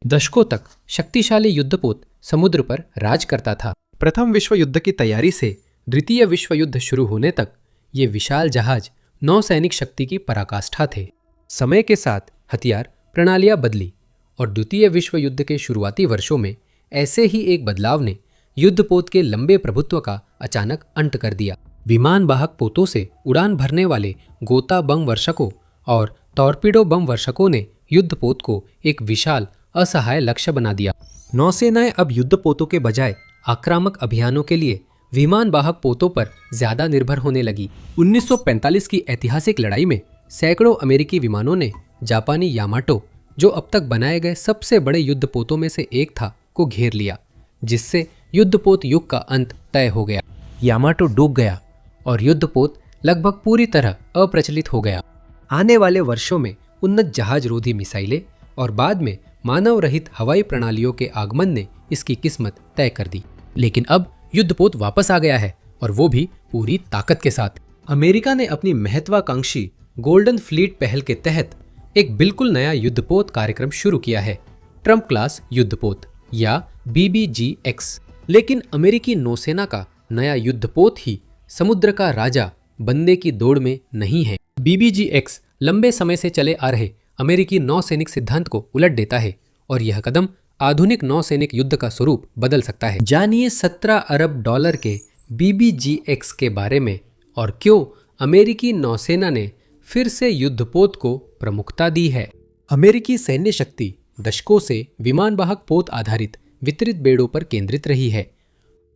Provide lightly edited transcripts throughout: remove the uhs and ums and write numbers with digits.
दशकों तक शक्तिशाली युद्धपोत समुद्र पर राज करता था। प्रथम विश्व युद्ध की तैयारी से द्वितीय विश्व युद्ध शुरू होने तक ये विशाल जहाज नौसैनिक शक्ति की पराकाष्ठा थे। समय के साथ हथियार प्रणालियां बदली और द्वितीय विश्व युद्ध के शुरुआती वर्षों में ऐसे ही एक बदलाव ने युद्धपोत के लंबे प्रभुत्व का अचानक अंत कर दिया। विमान वाहक पोतों से उड़ान भरने वाले गोता बम वर्षकों और टॉर्पीडो बम वर्षकों ने युद्धपोत को एक विशाल असहाय लक्ष्य बना दिया। नौसेनाएं अब युद्धपोतों के बजाय आक्रामक अभियानों के लिए विमान वाहक पोतों पर ज्यादा निर्भर होने लगी। 1945 की ऐतिहासिक लड़ाई में सैकड़ों अमेरिकी विमानों ने जापानी यामाटो, जो अब तक बनाए गए सबसे बड़े युद्धपोतों में से एक था, को घेर लिया, जिससे युद्धपोत युग का अंत तय हो गया। यामाटो डूब गया और युद्धपोत लगभग पूरी तरह अप्रचलित हो गया। आने वाले वर्षों में उन्नत जहाज रोधी मिसाइलें और बाद में मानव रहित हवाई प्रणालियों के आगमन ने इसकी किस्मत तय कर दी। लेकिन अब युद्धपोत वापस आ गया है और वो भी पूरी ताकत के साथ। अमेरिका ने अपनी महत्वाकांक्षी गोल्डन फ्लीट पहल के तहत एक बिल्कुल नया युद्धपोत कार्यक्रम शुरू किया है, ट्रंप क्लास युद्धपोत या BBGX। लेकिन अमेरिकी नौसेना का नया युद्धपोत ही समुद्र का राजा बनने की दौड़ में नहीं है। BBGX लंबे समय से चले आ रहे अमेरिकी नौसैनिक सिद्धांत को उलट देता है और यह कदम आधुनिक नौसैनिक युद्ध का स्वरूप बदल सकता है। जानिए $17 अरब के BBGX के बारे में और क्यों अमेरिकी नौसेना ने फिर से युद्धपोत को प्रमुखता दी है। अमेरिकी सैन्य शक्ति दशकों से विमान वाहक पोत आधारित वितरित बेड़ों पर केंद्रित रही है।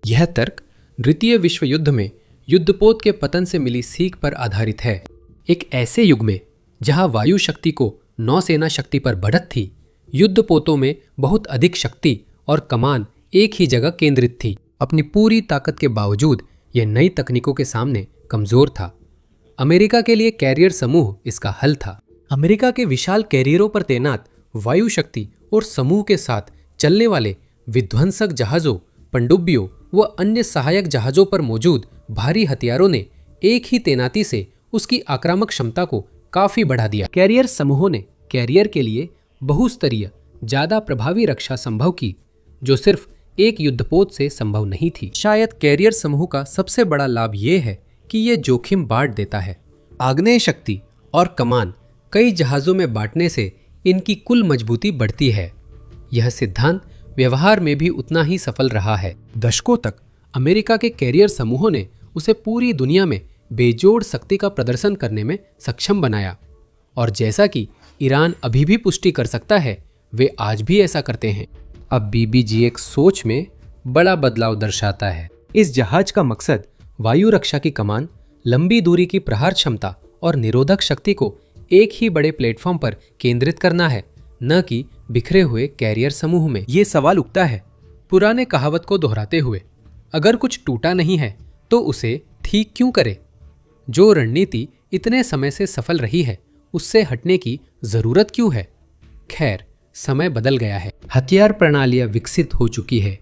यह तर्क द्वितीय विश्व युद्ध में युद्धपोत के पतन से मिली सीख पर आधारित है। एक ऐसे युग में जहां वायु शक्ति को नौसेना शक्ति पर बढ़त थी, युद्धपोतों में बहुत अधिक शक्ति और कमान एक ही जगह केंद्रित थी। अपनी पूरी ताकत के बावजूद यह नई तकनीकों के सामने कमजोर था। अमेरिका के लिए कैरियर समूह इसका हल था। अमेरिका के विशाल कैरियरों पर तैनात वायु शक्ति और समूह के साथ चलने वाले विध्वंसक जहाजों, पनडुब्बियों व अन्य सहायक जहाजों पर मौजूद भारी हथियारों ने एक ही तैनाती से उसकी आक्रामक क्षमता को काफी बढ़ा दिया। कैरियर समूहों ने कैरियर के लिए बहुस्तरीय, ज्यादा प्रभावी रक्षा संभव की, जो सिर्फ एक युद्धपोत से संभव नहीं थी। शायद कैरियर समूह का सबसे बड़ा लाभ यह है कि यह जोखिम बांट देता है। आग्नेय शक्ति और कमान कई जहाजों में बांटने से इनकी कुल मजबूती बढ़ती है। यह सिद्धांत व्यवहार में भी उतना ही सफल रहा है। दशकों तक अमेरिका के कैरियर समूहों ने उसे पूरी दुनिया में बेजोड़ शक्ति का प्रदर्शन करने में सक्षम बनाया और जैसा कि ईरान अभी भी पुष्टि कर सकता है, वे आज भी ऐसा करते हैं। अब BBGX सोच में बड़ा बदलाव दर्शाता है। इस जहाज का मकसद वायु रक्षा की कमान, लंबी दूरी की प्रहार क्षमता और निरोधक शक्ति को एक ही बड़े प्लेटफॉर्म पर केंद्रित करना है, न कि बिखरे हुए कैरियर समूह में। ये सवाल उठता है, पुराने कहावत को दोहराते हुए, अगर कुछ टूटा नहीं है तो उसे ठीक क्यों करे? जो रणनीति इतने समय से सफल रही है, उससे हटने की जरूरत क्यों है? खैर, समय बदल गया है। हथियार प्रणालियां विकसित हो चुकी है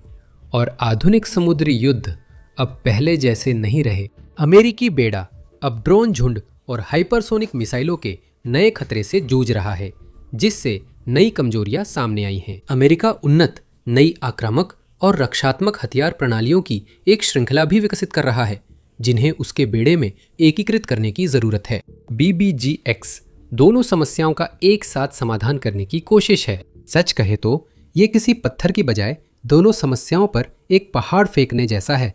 और आधुनिक समुद्री युद्ध अब पहले जैसे नहीं रहे। अमेरिकी बेड़ा अब ड्रोन झुंड और हाइपरसोनिक मिसाइलों के नए खतरे से जूझ रहा है, जिससे नई कमजोरियां सामने आई हैं। अमेरिका उन्नत, नई आक्रामक और रक्षात्मक हथियार प्रणालियों की एक श्रृंखला भी विकसित कर रहा है, जिन्हें उसके बेड़े में एकीकृत करने की जरूरत है। BBGX दोनों समस्याओं का एक साथ समाधान करने की कोशिश है। सच कहे तो ये किसी पत्थर की बजाय दोनों समस्याओं पर एक पहाड़ फेंकने जैसा है।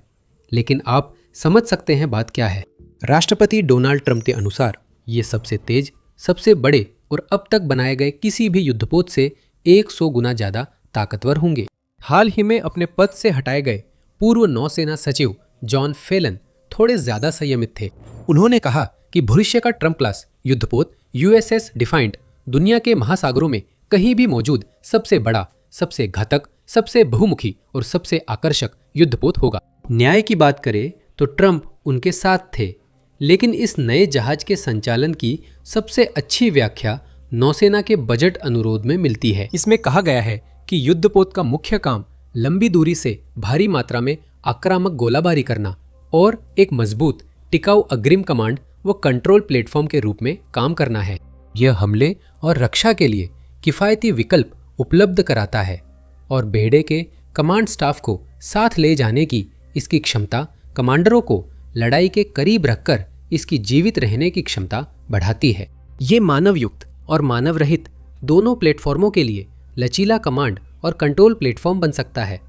लेकिन आप समझ सकते हैं बात क्या है। राष्ट्रपति डोनाल्ड ट्रंप के अनुसार ये सबसे तेज, सबसे बड़े और अब तक बनाए गए किसी भी युद्धपोत से 100 गुना ज्यादा ताकतवर होंगे। हाल ही में अपने पद से हटाए गए पूर्व नौसेना सचिव जॉन फेलन थोड़े ज्यादा संयमित थे। उन्होंने कहा कि भविष्य का ट्रंप क्लास युद्धपोत USS डिफाइंड दुनिया के महासागरों में कहीं भी मौजूद सबसे बड़ा, सबसे घातक, सबसे बहुमुखी और सबसे आकर्षक युद्धपोत होगा। न्याय की बात करें तो ट्रंप उनके साथ थे, लेकिन इस नए जहाज के संचालन की सबसे अच्छी व्याख्या नौसेना के बजट अनुरोध में मिलती है। इसमें कहा गया है कि युद्धपोत का मुख्य काम लंबी दूरी से भारी मात्रा में आक्रामक गोलाबारी करना और एक मजबूत, टिकाऊ अग्रिम कमांड व कंट्रोल प्लेटफॉर्म के रूप में काम करना है। यह हमले और रक्षा के लिए किफायती विकल्प उपलब्ध कराता है और बेड़े के कमांड स्टाफ को साथ ले जाने की इसकी क्षमता कमांडरों को लड़ाई के करीब रखकर इसकी जीवित रहने की क्षमता बढ़ाती है। ये मानव युक्त और मानव रहित दोनों प्लेटफॉर्मों के लिए लचीला कमांड और कंट्रोल प्लेटफॉर्म बन सकता है।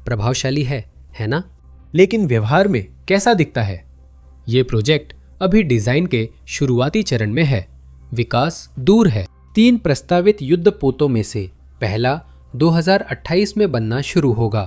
प्रभावशाली है ना? लेकिन व्यवहार में कैसा दिखता है? ये प्रोजेक्ट अभी डिजाइन के शुरुआती चरण में है। विकास दूर है। 3 प्रस्तावित युद्धपोतों में से पहला 2028 में बनना शुरू होगा।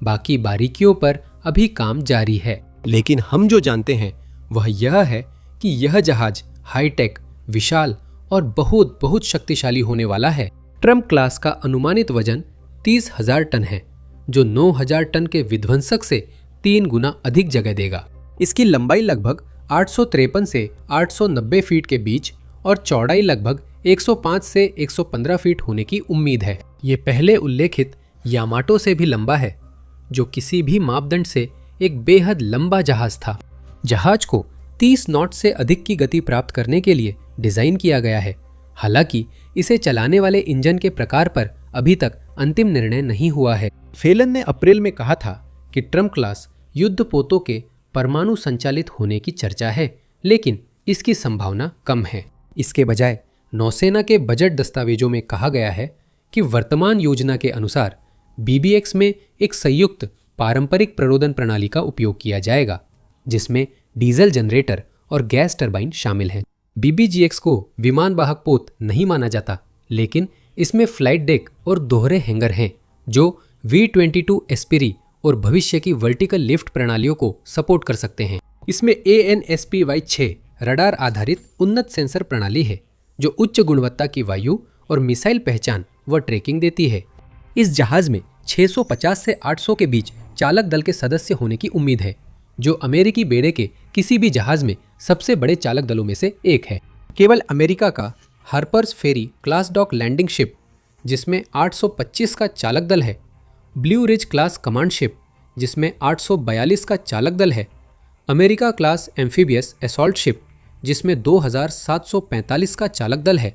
बाकी बारीकियों पर अभी काम जारी है। लेकिन हम जो जानते हैं वह यह है कि यह जहाज हाईटेक, विशाल और बहुत बहुत शक्तिशाली होने वाला है। ट्रम्प क्लास का अनुमानित वजन 30,000 टन है, जो 9,000 टन के विध्वंसक से 3 गुना अधिक जगह देगा। इसकी लंबाई लगभग 853 से 890 फीट के बीच और चौड़ाई लगभग 105 से 115 फीट होने की उम्मीद है। ये पहले उल्लेखित यामाटो से भी लंबा है, जो किसी भी मापदंड से एक बेहद लंबा जहाज था। जहाज को 30 नॉट से अधिक की गति प्राप्त करने के लिए डिजाइन किया गया है। हालांकि इसे चलाने वाले इंजन के प्रकार पर अभी तक अंतिम निर्णय नहीं हुआ है। फेलन ने अप्रैल में कहा था कि ट्रम्प क्लास युद्धपोतों के परमाणु संचालित होने की चर्चा है, लेकिन इसकी संभावना कम है। इसके बजाय नौसेना के बजट दस्तावेजों में कहा गया है कि वर्तमान योजना के अनुसार BBX में एक संयुक्त पारंपरिक प्ररोदन प्रणाली का उपयोग किया जाएगा, जिसमें डीजल जनरेटर और गैस टरबाइन शामिल हैं। BBGX को विमान वाहक पोत नहीं माना जाता, लेकिन इसमें फ्लाइट डेक और दोहरे हैंगर हैं जो V-22 एस्पिरी और भविष्य की वर्टिकल लिफ्ट प्रणालियों को सपोर्ट कर सकते हैं। इसमें AN/SPY-6 रडार आधारित उन्नत सेंसर प्रणाली है, जो उच्च गुणवत्ता की वायु और मिसाइल पहचान व ट्रैकिंग देती है। इस जहाज में 650 से 800 के बीच चालक दल के सदस्य होने की उम्मीद है, जो अमेरिकी बेड़े के किसी भी जहाज में सबसे बड़े चालक दलों में से एक है। केवल अमेरिका का हार्पर्स फेरी क्लास डॉक लैंडिंग शिप, जिसमें 825 का चालक दल है, blue ridge class command ship, जिसमें 842 का चालक दल है, America class amphibious assault ship, जिसमें 2745 का चालक दल है,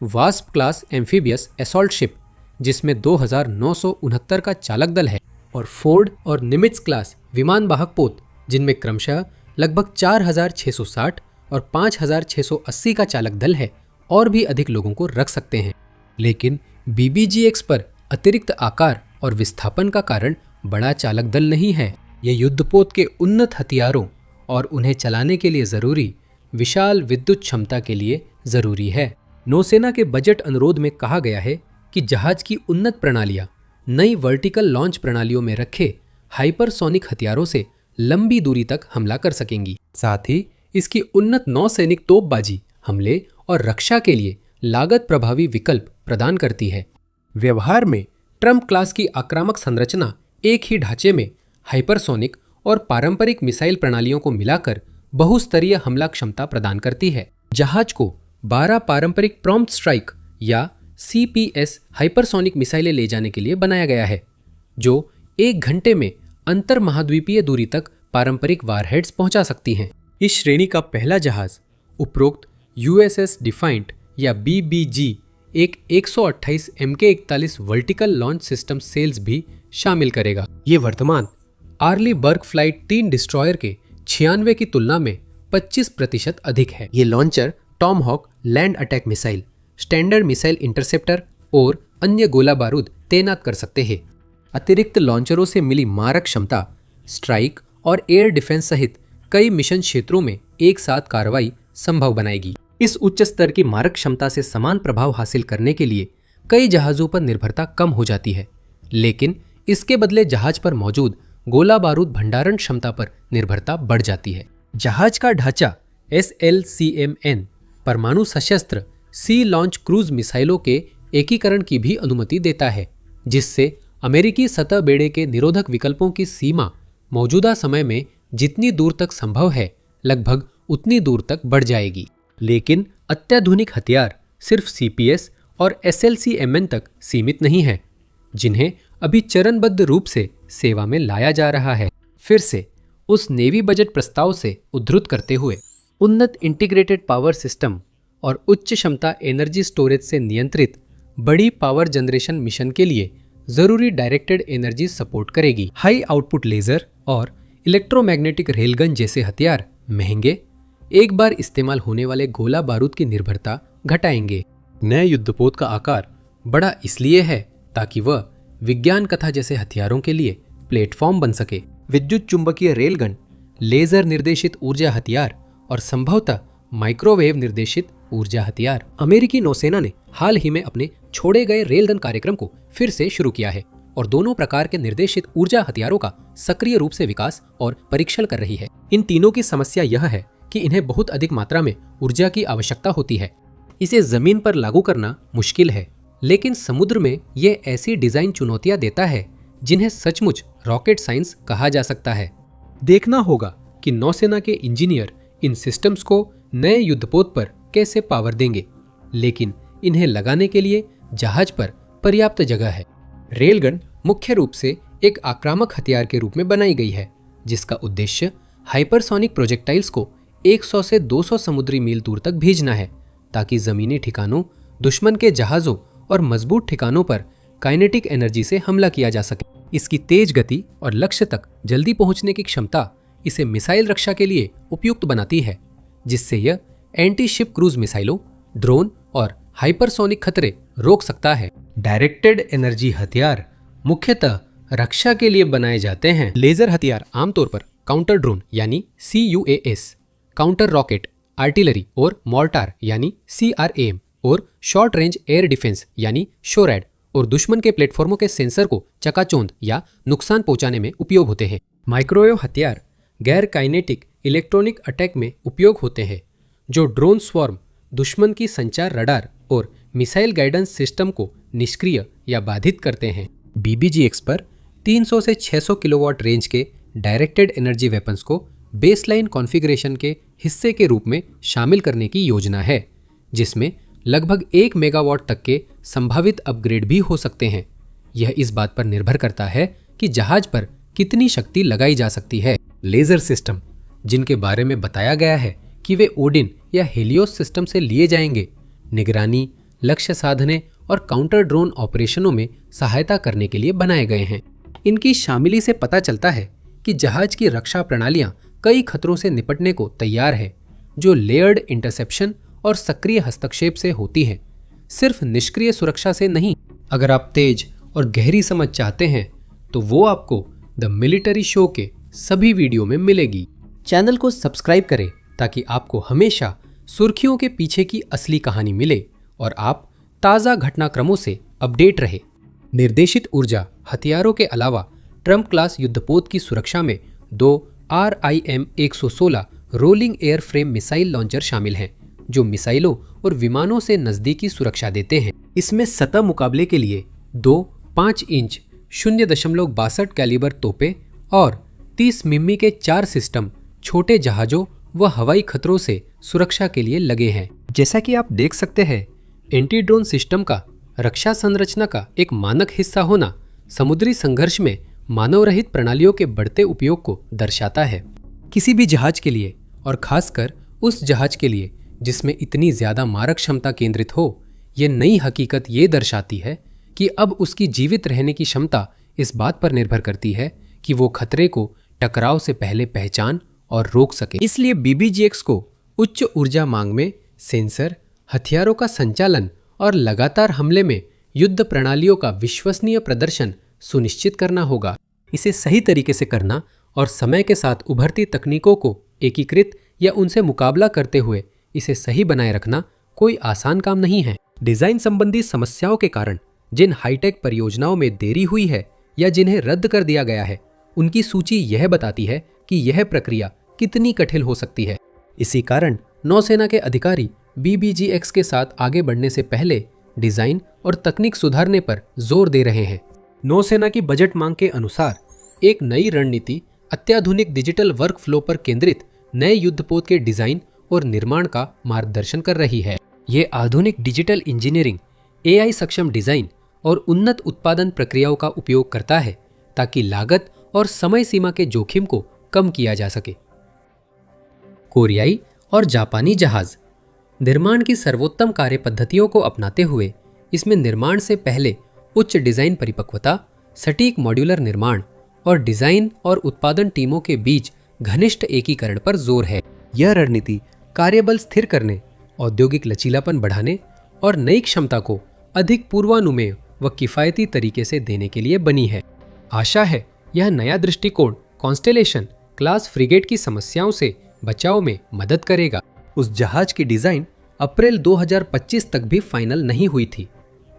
wasp class amphibious assault ship, जिसमें 2969 का चालक दल है, और फोर्ड और निमित्ज क्लास विमान वाहक पोत, जिनमें क्रमशः लगभग 4660 और 5680 का चालक दल है, और भी अधिक लोगों को रख सकते हैं। लेकिन BBGX पर अतिरिक्त आकार और विस्थापन का कारण बड़ा चालक दल नहीं है। यह युद्धपोत के उन्नत हथियारों और उन्हें चलाने के लिए जरूरी विशाल विद्युत क्षमता के लिए जरूरी है। नौसेना के बजट अनुरोध में कहा गया है कि जहाज की उन्नत प्रणालियां नई वर्टिकल लॉन्च प्रणालियों में रखे हाइपरसोनिक हथियारों से लंबी दूरी तक हमला कर सकेंगी। साथ ही इसकी उन्नत नौसैनिक तोपबाजी हमले और रक्षा के लिए लागत प्रभावी विकल्प प्रदान करती है। व्यवहार में ट्रम्प क्लास की आक्रामक संरचना एक ही ढांचे में हाइपरसोनिक और पारंपरिक मिसाइल प्रणालियों को मिलाकर बहुस्तरीय हमला क्षमता प्रदान करती है। जहाज को 12 पारंपरिक प्रॉम्प्ट स्ट्राइक या CPS हाइपरसोनिक मिसाइलें ले जाने के लिए बनाया गया है, जो 1 घंटे में अंतर महाद्वीपीय दूरी तक पारंपरिक वारहेड्स पहुंचा सकती हैं। इस श्रेणी का पहला जहाज उपरोक्त USS डिफाइंट या BBG एक 128 MK-41 vertical launch system sales भी शामिल करेगा। ये वर्तमान आर्ली बर्ग फ्लाइट 3 डिस्ट्रॉयर के 96 की तुलना में 25% अधिक है। ये launcher Tomahawk land attack missile, standard missile interceptor और अन्य गोला बारूद तैनात कर सकते हैं। अतिरिक्त लॉन्चरों से मिली मारक क्षमता स्ट्राइक और एयर डिफेंस सहित कई मिशन क्षेत्रों में एक साथ कार्रवाई संभव बनाएगी। इस उच्च स्तर की मारक क्षमता से समान प्रभाव हासिल करने के लिए कई जहाजों पर निर्भरता कम हो जाती है, लेकिन इसके बदले जहाज पर मौजूद गोला बारूद भंडारण क्षमता पर निर्भरता बढ़ जाती है। जहाज का ढांचा SLCMN परमाणु सशस्त्र सी लॉन्च क्रूज मिसाइलों के एकीकरण की भी अनुमति देता है, जिससे अमेरिकी सतह बेड़े के निरोधक विकल्पों की सीमा मौजूदा समय में जितनी दूर तक संभव है लगभग उतनी दूर तक बढ़ जाएगी। लेकिन अत्याधुनिक हथियार सिर्फ CPS और SLCMN तक सीमित नहीं है, जिन्हें अभी चरणबद्ध रूप से सेवा में लाया जा रहा है। फिर से उस नेवी बजट प्रस्ताव से उद्धृत करते हुए, उन्नत इंटीग्रेटेड पावर सिस्टम और उच्च क्षमता एनर्जी स्टोरेज से नियंत्रित बड़ी पावर जनरेशन मिशन के लिए जरूरी डायरेक्टेड एनर्जी सपोर्ट करेगी। हाई आउटपुट लेजर और इलेक्ट्रोमैग्नेटिक रेलगन जैसे हथियार महंगे, एक बार इस्तेमाल होने वाले गोला बारूद की निर्भरता घटाएंगे। नए युद्धपोत का आकार बड़ा इसलिए है ताकि वह विज्ञान कथा जैसे हथियारों के लिए प्लेटफॉर्म बन सके। विद्युत चुंबकीय रेलगन, लेजर निर्देशित ऊर्जा हथियार और संभवतः माइक्रोवेव निर्देशित ऊर्जा हथियार। अमेरिकी नौसेना ने हाल ही में अपने छोड़े गए रेलगन कार्यक्रम को फिर से शुरू किया है और दोनों प्रकार के निर्देशित ऊर्जा हथियारों का सक्रिय रूप से विकास और परीक्षण कर रही है। इन तीनों की समस्या यह है कि इन्हें बहुत अधिक मात्रा में ऊर्जा की आवश्यकता होती है। इसे जमीन पर लागू करना मुश्किल है, लेकिन समुद्र में ये ऐसी डिजाइन चुनौतियां देता है जिन्हें सचमुच रॉकेट साइंस कहा जा सकता है। देखना होगा कि नौसेना के इंजीनियर इन सिस्टम्स को नए युद्धपोत पर कैसे पावर देंगे, लेकिन इन्हें लगाने के लिए जहाज पर पर्याप्त जगह है। रेलगन मुख्य रूप से एक आक्रामक हथियार के रूप में बनाई गई है, जिसका उद्देश्य हाइपरसोनिक प्रोजेक्टाइल्स को 100 से 200 समुद्री मील दूर तक भेजना है, ताकि जमीनी ठिकानों, दुश्मन के जहाजों और मजबूत ठिकानों पर काइनेटिक एनर्जी से हमला किया जा सके। इसकी तेज गति और लक्ष्य तक जल्दी पहुंचने की क्षमता इसे मिसाइल रक्षा के लिए उपयुक्त बनाती है, जिससे यह एंटी शिप क्रूज मिसाइलों, ड्रोन और हाइपरसोनिक खतरे रोक सकता है। डायरेक्टेड एनर्जी हथियार मुख्यतः रक्षा के लिए बनाए जाते हैं। लेजर हथियार आमतौर पर काउंटर ड्रोन यानी CUAS, काउंटर रॉकेट आर्टिलरी और मॉर्टार यानी CRAM और शॉर्ट रेंज एयर डिफेंस यानी शोरैड और दुश्मन के प्लेटफॉर्मों के सेंसर को चकाचौंध या नुकसान पहुंचाने में उपयोग होते हैं। माइक्रोवेव हथियार गैर काइनेटिक इलेक्ट्रॉनिक अटैक में उपयोग होते हैं, जो ड्रोन स्वॉर्म, दुश्मन की संचार रडार और मिसाइल गाइडेंस सिस्टम को निष्क्रिय या बाधित करते हैं। BBGX पर 300 से 600 किलोवाट रेंज के डायरेक्टेड एनर्जी वेपन्स को बेसलाइन कॉन्फ़िगरेशन के हिस्से के रूप में शामिल करने की योजना है, जिसमें लगभग 1 मेगावाट तक के संभावित अपग्रेड भी हो सकते हैं। यह इस बात पर निर्भर करता है कि जहाज पर कितनी शक्ति लगाई जा सकती है। लेजर सिस्टम, जिनके बारे में बताया गया है कि वे ओडिन या हेलियोस सिस्टम से लिए जाएंगे, निगरानी, लक्ष्य साधने और काउंटर ड्रोन ऑपरेशनों में सहायता करने के लिए बनाए गए हैं। इनकी शामिली से पता चलता है कि जहाज की रक्षा प्रणालियां कई खतरों से निपटने को तैयार है, जो लेयर्ड इंटरसेप्शन और सक्रिय हस्तक्षेप से होती है, सिर्फ निष्क्रिय सुरक्षा से नहीं। अगर आप तेज और गहरी समझ चाहते हैं तो वो आपको द मिलिट्री शो के सभी वीडियो में मिलेगी। चैनल को सब्सक्राइब करें ताकि आपको हमेशा सुर्खियों के पीछे की असली कहानी मिले और आप ताज़ा घटनाक्रमों से अपडेट रहे। निर्देशित ऊर्जा हथियारों के अलावा ट्रम्प क्लास युद्धपोत की सुरक्षा में 2 RIM-116 rolling air frame missile launcher शामिल हैं, जो मिसाइलों और विमानों से नज़दीकी सुरक्षा देते हैं। इसमें सतह मुकाबले के लिए 2 5 इंच 0.62 कैलिबर तोपें और 30 मिमी के 4 सिस्टम छोटे जहाज़ों व हवाई खतरों से सुरक्षा के लिए लगे हैं। जैसा कि आप देख सकते हैं, एंटी ड्रोन सिस्टम का रक्षा संरचना का एक मानक हिस्सा होना समुद्री संघर्ष में मानव रहित प्रणालियों के बढ़ते उपयोग को दर्शाता है। किसी भी जहाज के लिए, और खासकर उस जहाज के लिए जिसमें इतनी ज़्यादा मारक क्षमता केंद्रित हो, ये नई हकीकत ये दर्शाती है कि अब उसकी जीवित रहने की क्षमता इस बात पर निर्भर करती है कि वो खतरे को टकराव से पहले पहचान और रोक सके। इसलिए BBGX को उच्च ऊर्जा मांग में सेंसर, हथियारों का संचालन और लगातार हमले में युद्ध प्रणालियों का विश्वसनीय प्रदर्शन सुनिश्चित करना होगा। इसे सही तरीके से करना और समय के साथ उभरती तकनीकों को एकीकृत या उनसे मुकाबला करते हुए इसे सही बनाए रखना कोई आसान काम नहीं है। डिजाइन संबंधी समस्याओं के कारण जिन हाईटेक परियोजनाओं में देरी हुई है या जिन्हें रद्द कर दिया गया है, उनकी सूची यह बताती है कि यह प्रक्रिया कितनी कठिन हो सकती है। इसी कारण नौसेना के अधिकारी BBGX के साथ आगे बढ़ने से पहले डिजाइन और तकनीक सुधारने पर जोर दे रहे हैं। नौसेना की बजट मांग के अनुसार एक नई रणनीति अत्याधुनिक डिजिटल वर्क फ्लो पर केंद्रित नए युद्धपोत के डिजाइन और निर्माण का मार्गदर्शन कर रही है। ये आधुनिक डिजिटल इंजीनियरिंग, AI सक्षम डिजाइन और उन्नत उत्पादन प्रक्रियाओं का उपयोग करता है ताकि लागत और समय सीमा के जोखिम को कम किया जा सके। कोरियाई और जापानी जहाज निर्माण की सर्वोत्तम कार्य पद्धतियों को अपनाते हुए इसमें निर्माण से पहले उच्च डिजाइन परिपक्वता, सटीक मॉड्यूलर निर्माण और डिजाइन और उत्पादन टीमों के बीच घनिष्ठ एकीकरण पर जोर है। यह रणनीति कार्यबल स्थिर करने, औद्योगिक लचीलापन बढ़ाने और नई क्षमता को अधिक पूर्वानुमेय व किफायती तरीके से देने के लिए बनी है। आशा है यह नया दृष्टिकोण कॉन्स्टेलेशन क्लास फ्रिगेट की समस्याओं से बचाव में मदद करेगा। उस जहाज की डिजाइन अप्रैल 2025 तक भी फाइनल नहीं हुई थी,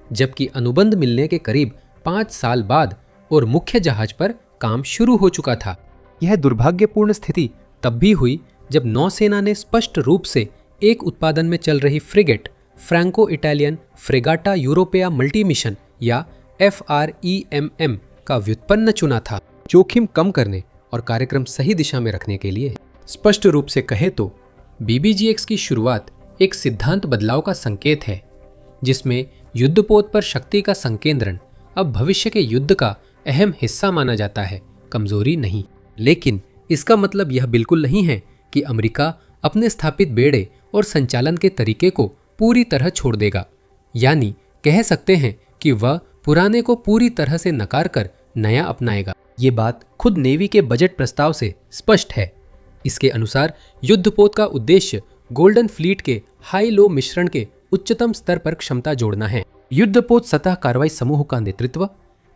जबकि अनुबंध मिलने के करीब 5 साल बाद और मुख्य जहाज पर काम शुरू हो चुका था। यह दुर्भाग्यपूर्ण स्थिति तब भी हुई जब नौसेना ने स्पष्ट रूप से एक उत्पादन में चल रही फ्रिगेट फ्रैंको इटालियन फ्रेगाटा यूरोपिया मल्टीमिशन या FREMM का व्युत्पन्न चुना था, जोखिम कम करने और कार्यक्रम सही दिशा में रखने के लिए। स्पष्ट रूप से कहे तो BBGX की शुरुआत एक सिद्धांत बदलाव का संकेत है, जिसमें युद्धपोत पर शक्ति का संकेंद्रण अब भविष्य के युद्ध का अहम हिस्सा माना जाता है, कमजोरी नहीं। लेकिन इसका मतलब यह बिल्कुल नहीं है कि अमेरिका अपने स्थापित बेड़े और संचालन के तरीके को पूरी तरह छोड़ देगा, यानी कह सकते हैं कि वह पुराने को पूरी तरह से नकार कर नया अपनाएगा। ये बात खुद नेवी के बजट प्रस्ताव से स्पष्ट है। इसके अनुसार युद्धपोत का उद्देश्य गोल्डन फ्लीट के हाई लो मिश्रण के उच्चतम स्तर पर क्षमता जोड़ना है। युद्धपोत सतह कार्रवाई समूह का नेतृत्व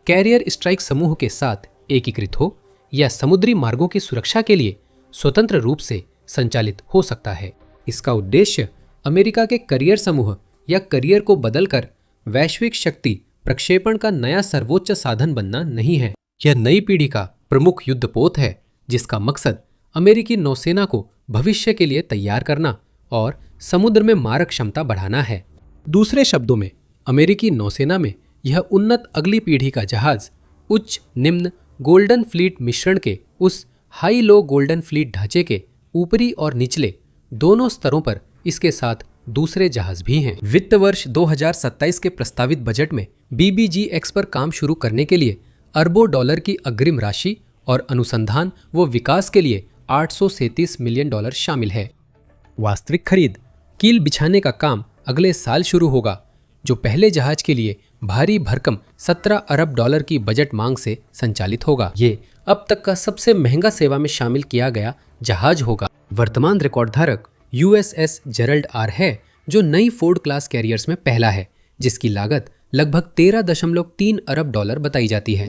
कैरियर स्ट्राइक समूह के साथ एकीकृत हो या समुद्री मार्गों की सुरक्षा के लिए स्वतंत्र रूप से संचालित हो सकता है। इसका उद्देश्य अमेरिका के करियर समूह या करियर को बदलकर वैश्विक शक्ति प्रक्षेपण का नया सर्वोच्च साधन बनना नहीं है। यह नई पीढ़ी का प्रमुख युद्धपोत है, जिसका मकसद अमेरिकी नौसेना को भविष्य के लिए तैयार करना और समुद्र में मारक क्षमता बढ़ाना है। दूसरे शब्दों में, अमेरिकी नौसेना में यह उन्नत अगली पीढ़ी का जहाज उच्च निम्न गोल्डन फ्लीट मिश्रण के उस हाई लो गोल्डन फ्लीट ढांचे के ऊपरी और निचले दोनों स्तरों पर इसके साथ दूसरे जहाज भी हैं। वित्त वर्ष 2027 के प्रस्तावित बजट में BBGX पर काम शुरू करने के लिए अरबों डॉलर की अग्रिम राशि और अनुसंधान व विकास के लिए $837 मिलियन शामिल है। वास्तविक खरीद कील बिछाने का काम अगले साल शुरू होगा, जो पहले जहाज के लिए भारी भरकम $17 अरब की बजट मांग से संचालित होगा। ये अब तक का सबसे महंगा सेवा में शामिल किया गया जहाज होगा। वर्तमान रिकॉर्ड धारक USS जेरल्ड आर है, जो नई फोर्ड क्लास कैरियर्स में पहला है, जिसकी लागत लगभग $13.3 अरब बताई जाती है।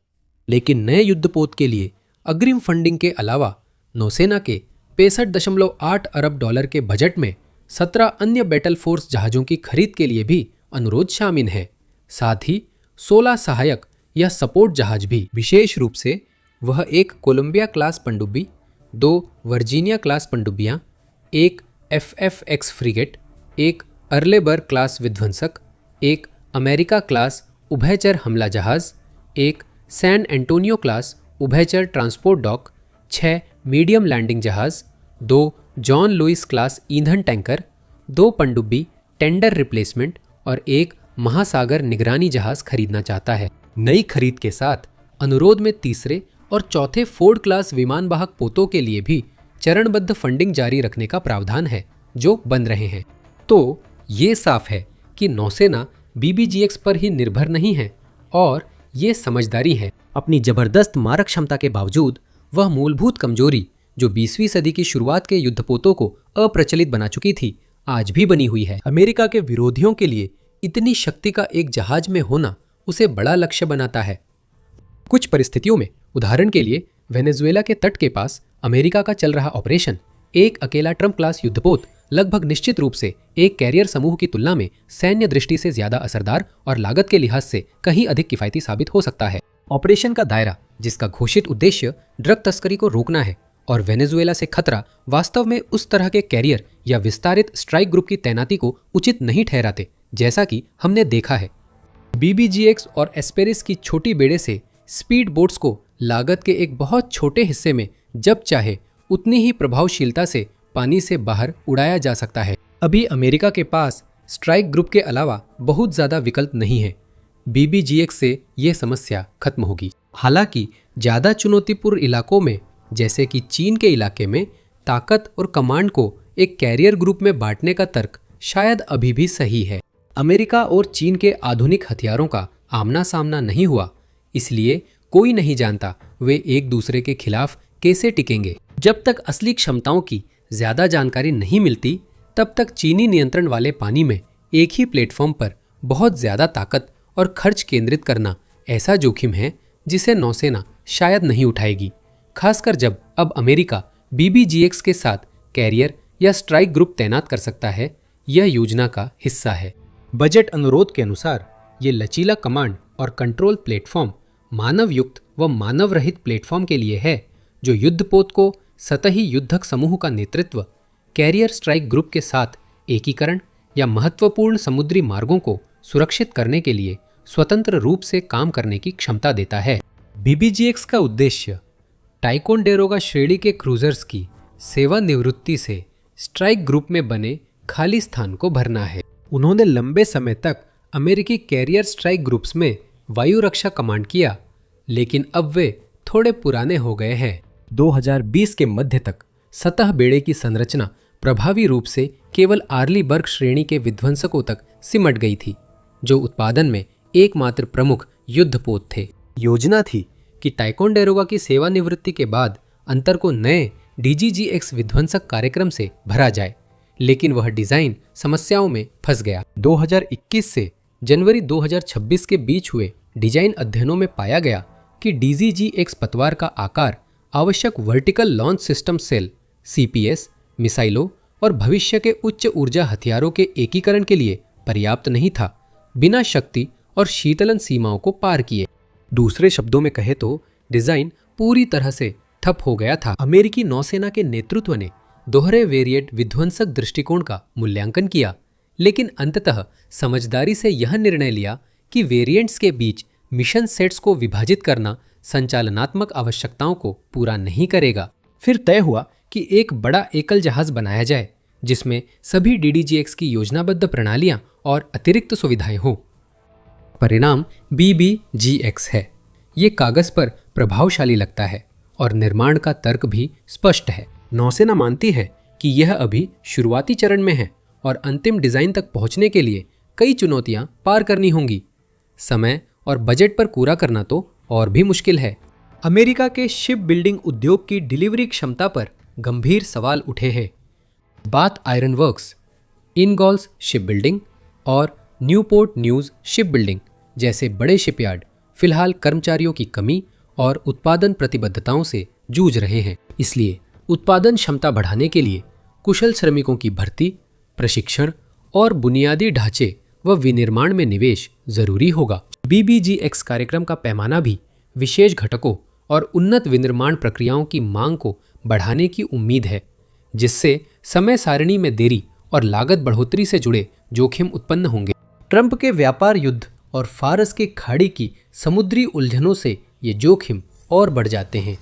लेकिन नए युद्धपोत के लिए अग्रिम फंडिंग के अलावा नौसेना के $65.8 अरब के बजट में 17 अन्य बैटल फोर्स जहाजों की खरीद के लिए भी अनुरोध शामिल है। साथ ही 16 सहायक या सपोर्ट जहाज भी। विशेष रूप से वह एक कोलंबिया क्लास पनडुब्बी, 2 वर्जीनिया क्लास पनडुब्बियां, एक FFX फ्रिगेट, एक अर्लेबर्ग क्लास विध्वंसक, एक अमेरिका क्लास उभयचर हमला जहाज, एक सैन एंटोनियो क्लास उभयचर ट्रांसपोर्ट डॉक, 6 मीडियम लैंडिंग जहाज, 2 जॉन लुइस क्लास ईंधन टैंकर, 2 पनडुब्बी टेंडर रिप्लेसमेंट और एक महासागर निगरानी जहाज खरीदना चाहता है। नई खरीद के साथ अनुरोध में तीसरे और चौथे फोर्ड क्लास विमानवाहक पोतों के लिए भी चरणबद्ध फंडिंग जारी रखने का प्रावधान है, जो बन रहे हैं। तो ये साफ है कि नौसेना BBGX पर ही निर्भर नहीं है और ये समझदारी है। अपनी जबरदस्त मारक क्षमता के बावजूद वह मूलभूत कमजोरी जो 20वीं सदी की शुरुआत के युद्धपोतों को अप्रचलित बना चुकी थी, आज भी बनी हुई है। अमेरिका के विरोधियों के लिए इतनी शक्ति का एक जहाज में होना उसे बड़ा लक्ष्य बनाता है। कुछ परिस्थितियों में, उदाहरण के लिए वेनेजुएला के तट के पास अमेरिका का चल रहा ऑपरेशन, एक अकेला ट्रम्प क्लास युद्धपोत लगभग निश्चित रूप से एक कैरियर समूह की तुलना में सैन्य दृष्टि से ज्यादा असरदार और लागत के लिहाज से कहीं अधिक किफायती साबित हो सकता है। ऑपरेशन का दायरा, जिसका घोषित उद्देश्य ड्रग तस्करी को रोकना है, और वेनेजुएला से खतरा वास्तव में उस तरह के कैरियर या विस्तारित स्ट्राइक ग्रुप की तैनाती को उचित नहीं ठहराते, जैसा कि हमने देखा है। BBGX और एस्पेरिस की छोटी बेड़े से स्पीड बोट्स को लागत के एक बहुत छोटे हिस्से में जब चाहे उतनी ही प्रभावशीलता से पानी से बाहर उड़ाया जा सकता है। अभी अमेरिका के पास स्ट्राइक ग्रुप के अलावा बहुत ज़्यादा विकल्प नहीं है। BBGX से यह समस्या खत्म होगी। हालांकि ज़्यादा चुनौतीपूर्ण इलाकों में, जैसे कि चीन के इलाके में, ताकत और कमांड को एक कैरियर ग्रुप में बांटने का तर्क शायद अभी भी सही है। अमेरिका और चीन के आधुनिक हथियारों का आमना सामना नहीं हुआ, इसलिए कोई नहीं जानता वे एक दूसरे के खिलाफ कैसे टिकेंगे। जब तक असली क्षमताओं की ज्यादा जानकारी नहीं मिलती, तब तक चीनी नियंत्रण वाले पानी में एक ही प्लेटफॉर्म पर बहुत ज्यादा ताकत और खर्च केंद्रित करना ऐसा जोखिम है जिसे नौसेना शायद नहीं उठाएगी, खासकर जब अब अमेरिका BBGX के साथ कैरियर या स्ट्राइक ग्रुप तैनात कर सकता है। यह योजना का हिस्सा है। बजट अनुरोध के अनुसार ये लचीला कमांड और कंट्रोल प्लेटफॉर्म मानव युक्त व मानव रहित प्लेटफॉर्म के लिए है, जो युद्धपोत को सतही युद्धक समूह का नेतृत्व, कैरियर स्ट्राइक ग्रुप के साथ एकीकरण या महत्वपूर्ण समुद्री मार्गों को सुरक्षित करने के लिए स्वतंत्र रूप से काम करने की क्षमता देता है। BBGX का उद्देश्य टाइकोंडेरोगा श्रेणी के क्रूजर्स की सेवानिवृत्ति से स्ट्राइक ग्रुप में बने खाली स्थान को भरना है। उन्होंने लंबे समय तक अमेरिकी कैरियर स्ट्राइक ग्रुप्स में वायु रक्षा कमांड किया, लेकिन अब वे थोड़े पुराने हो गए हैं। 2020 के मध्य तक सतह बेड़े की संरचना प्रभावी रूप से केवल आर्लीबर्ग श्रेणी के विध्वंसकों तक सिमट गई थी, जो उत्पादन में एकमात्र प्रमुख युद्धपोत थे। योजना थी कि टाइकोंडेरोगा की सेवानिवृत्ति के बाद अंतर को नए DGGX विध्वंसक कार्यक्रम से भरा जाए, लेकिन वह डिजाइन समस्याओं में फंस गया। 2021 से जनवरी 2026 के बीच हुए डिजाइन अध्ययनों में पाया गया कि DGGX पतवार का आकार आवश्यक vertical launch system cell CPS, मिसाइलों और भविष्य के उच्च ऊर्जा हथियारों के एकीकरण के लिए पर्याप्त नहीं था, बिना शक्ति और शीतलन सीमाओं को पार किए। दूसरे शब्दों में कहे तो डिजाइन पूरी तरह से ठप हो गया था। अमेरिकी नौसेना के नेतृत्व ने दोहरे वेरिएंट विध्वंसक दृष्टिकोण का मूल्यांकन किया, लेकिन अंततः समझदारी से यह निर्णय लिया कि वेरिएंट्स के बीच मिशन सेट्स को विभाजित करना संचालनात्मक आवश्यकताओं को पूरा नहीं करेगा। फिर तय हुआ कि एक बड़ा एकल जहाज बनाया जाए, जिसमें सभी DDGX की योजनाबद्ध प्रणालियां और अतिरिक्त सुविधाएं हों। परिणाम BBGX है। ये कागज पर प्रभावशाली लगता है और निर्माण का तर्क भी स्पष्ट है। नौसेना मानती है कि यह अभी शुरुआती चरण में है और अंतिम डिजाइन तक पहुंचने के लिए कई चुनौतियां पार करनी होंगी। समय और बजट पर पूरा करना तो और भी मुश्किल है। अमेरिका के शिप बिल्डिंग उद्योग की डिलीवरी क्षमता पर गंभीर सवाल उठे हैं। Bath Iron Works, Ingalls Shipbuilding और न्यूपोर्ट न्यूज शिप बिल्डिंग जैसे बड़े शिपयार्ड फिलहाल कर्मचारियों की कमी और उत्पादन प्रतिबद्धताओं से जूझ रहे हैं। इसलिए उत्पादन क्षमता बढ़ाने के लिए कुशल श्रमिकों की भर्ती, प्रशिक्षण और बुनियादी ढांचे व विनिर्माण में निवेश जरूरी होगा। BBGX कार्यक्रम का पैमाना भी विशेष घटकों और उन्नत विनिर्माण प्रक्रियाओं की मांग को बढ़ाने की उम्मीद है, जिससे समय सारिणी में देरी और लागत बढ़ोतरी से जुड़े जोखिम उत्पन्न होंगे। ट्रंप के व्यापार युद्ध और फारस की खाड़ी की समुद्री उलझनों से ये जोखिम और बढ़ जाते हैं।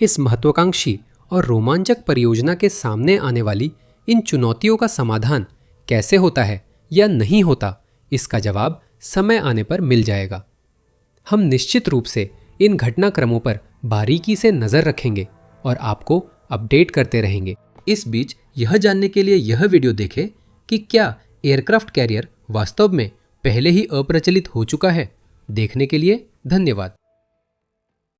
इस महत्वाकांक्षी और रोमांचक परियोजना के सामने आने वाली इन चुनौतियों का समाधान कैसे होता है या नहीं होता, इसका जवाब समय आने पर मिल जाएगा। हम निश्चित रूप से इन घटनाक्रमों पर बारीकी से नजर रखेंगे और आपको अपडेट करते रहेंगे। इस बीच यह जानने के लिए यह वीडियो देखें कि क्या एयरक्राफ्ट कैरियर वास्तव में पहले ही अप्रचलित हो चुका है। देखने के लिए धन्यवाद।